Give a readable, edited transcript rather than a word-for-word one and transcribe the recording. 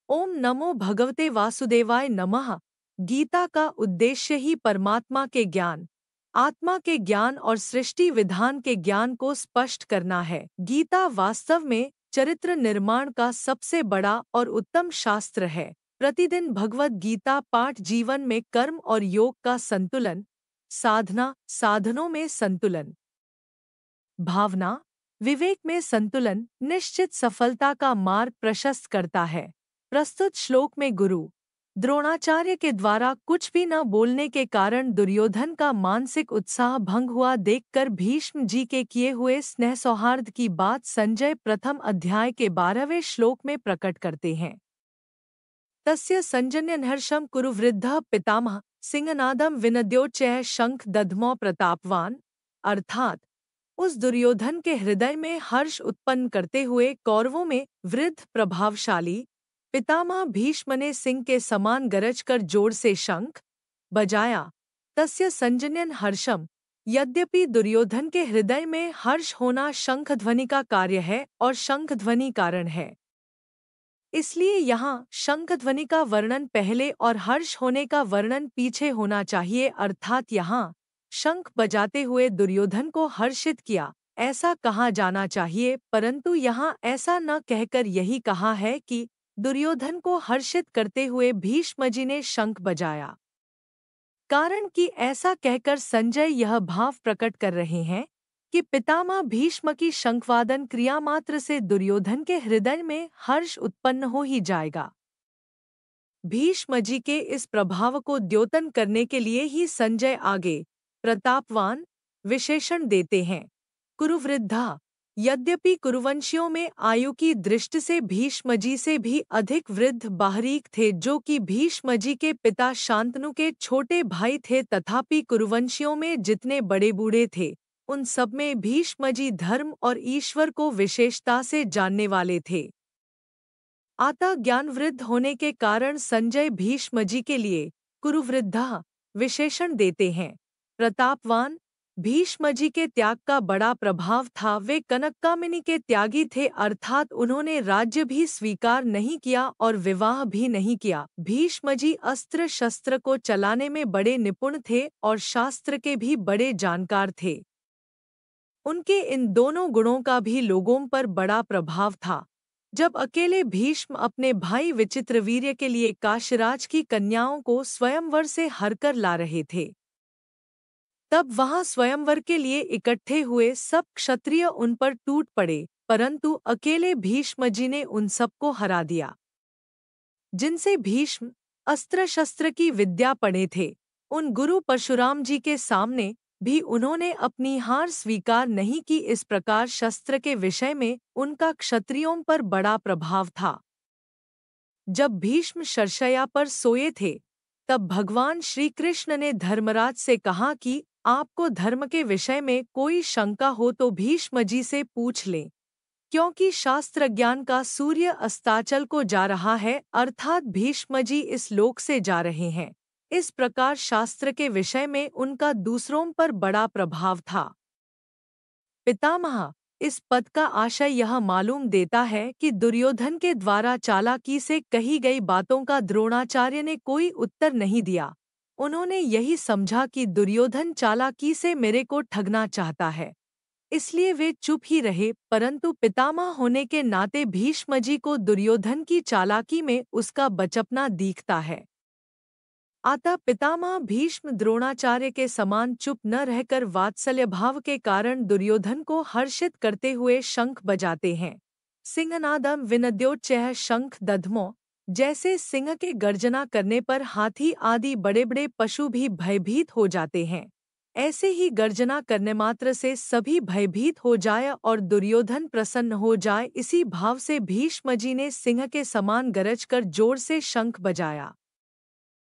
ओम नमो भगवते वासुदेवाय नमः। गीता का उद्देश्य ही परमात्मा के ज्ञान, आत्मा के ज्ञान और सृष्टि विधान के ज्ञान को स्पष्ट करना है। गीता वास्तव में चरित्र निर्माण का सबसे बड़ा और उत्तम शास्त्र है। प्रतिदिन भगवत गीता पाठ जीवन में कर्म और योग का संतुलन, साधना साधनों में संतुलन, भावना विवेक में संतुलन निश्चित सफलता का मार्ग प्रशस्त करता है। प्रस्तुत श्लोक में गुरु द्रोणाचार्य के द्वारा कुछ भी न बोलने के कारण दुर्योधन का मानसिक उत्साह भंग हुआ देखकर भीष्म जी के किए हुए स्नेह सौहार्द की बात संजय प्रथम अध्याय के 12वें श्लोक में प्रकट करते हैं। तस्य संजन्यनहर्षं कुरु वृद्धः पितामह सिंहनादम विनद्योच्चैः शंख दध्मौ प्रतापवान, अर्थात उस दुर्योधन के हृदय में हर्ष उत्पन्न करते हुए कौरवों में वृद्ध प्रभावशाली पितामह भीष्म ने सिंह के समान गरज कर जोर से शंख बजाया। तस्य संजन्यन हर्षम, यद्यपि दुर्योधन के हृदय में हर्ष होना शंखध्वनि का कार्य है और शंखध्वनि कारण है, इसलिए यहाँ शंखध्वनि का वर्णन पहले और हर्ष होने का वर्णन पीछे होना चाहिए। अर्थात यहाँ शंख बजाते हुए दुर्योधन को हर्षित किया ऐसा कहा जाना चाहिए, परंतु यहाँ ऐसा न कहकर यही कहा है कि दुर्योधन को हर्षित करते हुए भीष्मजी ने शंख बजाया। कारण कि ऐसा कहकर संजय यह भाव प्रकट कर रहे हैं कि पितामह भीष्म की शंखवादन क्रिया मात्र से दुर्योधन के हृदय में हर्ष उत्पन्न हो ही जाएगा। भीष्मजी के इस प्रभाव को द्योतन करने के लिए ही संजय आगे प्रतापवान विशेषण देते हैं। कुरुवृद्धा, यद्यपि कुरुवंशियों में आयु की दृष्टि से भीष्मजी से भी अधिक वृद्ध बाहरीक थे, जो कि भीष्मजी के पिता शांतनु के छोटे भाई थे, तथापि कुरुवंशियों में जितने बड़े बूढ़े थे उन सब में भीष्मजी धर्म और ईश्वर को विशेषता से जानने वाले थे। अतः ज्ञानवृद्ध होने के कारण संजय भीष्मजी के लिए कुरुवृद्धा विशेषण देते हैं। प्रतापवान, भीष्मजी के त्याग का बड़ा प्रभाव था। वे कनककामिनी के त्यागी थे, अर्थात उन्होंने राज्य भी स्वीकार नहीं किया और विवाह भी नहीं किया। भीष्मजी अस्त्र शस्त्र को चलाने में बड़े निपुण थे और शास्त्र के भी बड़े जानकार थे। उनके इन दोनों गुणों का भी लोगों पर बड़ा प्रभाव था। जब अकेले भीष्म अपने भाई विचित्रवीर्य के लिए काशीराज की कन्याओं को स्वयंवर से हरकर ला रहे थे, तब वहां स्वयंवर के लिए इकट्ठे हुए सब क्षत्रिय उन पर टूट पड़े, परंतु अकेले भीष्मजी ने उन सबको हरा दिया। जिनसे भीष्म अस्त्र शस्त्र की विद्या पढ़े थे, उन गुरु परशुराम जी के सामने भी उन्होंने अपनी हार स्वीकार नहीं की। इस प्रकार शस्त्र के विषय में उनका क्षत्रियों पर बड़ा प्रभाव था। जब भीष्म शरशय्या पर सोए थे, तब भगवान श्री कृष्ण ने धर्मराज से कहा कि आपको धर्म के विषय में कोई शंका हो तो भीष्मजी से पूछ लें, क्योंकि शास्त्र ज्ञान का सूर्य अस्ताचल को जा रहा है, अर्थात भीष्मजी इस लोक से जा रहे हैं। इस प्रकार शास्त्र के विषय में उनका दूसरों पर बड़ा प्रभाव था। पितामह इस पद का आशय यह मालूम देता है कि दुर्योधन के द्वारा चालाकी से कही गई बातों का द्रोणाचार्य ने कोई उत्तर नहीं दिया। उन्होंने यही समझा कि दुर्योधन चालाकी से मेरे को ठगना चाहता है, इसलिए वे चुप ही रहे, परंतु पितामह होने के नाते भीष्मजी को दुर्योधन की चालाकी में उसका बचपना दिखता है। अतः पितामह भीष्म द्रोणाचार्य के समान चुप न रहकर वात्सल्य भाव के कारण दुर्योधन को हर्षित करते हुए शंख बजाते हैं। सिंहनादम विनद्योच्चैः शंख दध्मौ, जैसे सिंह के गर्जना करने पर हाथी आदि बड़े बड़े पशु भी भयभीत हो जाते हैं, ऐसे ही गर्जना करने मात्र से सभी भयभीत हो जाए और दुर्योधन प्रसन्न हो जाए। इसी भाव से भीष्मजी ने सिंह के समान गरज कर जोर से शंख बजाया।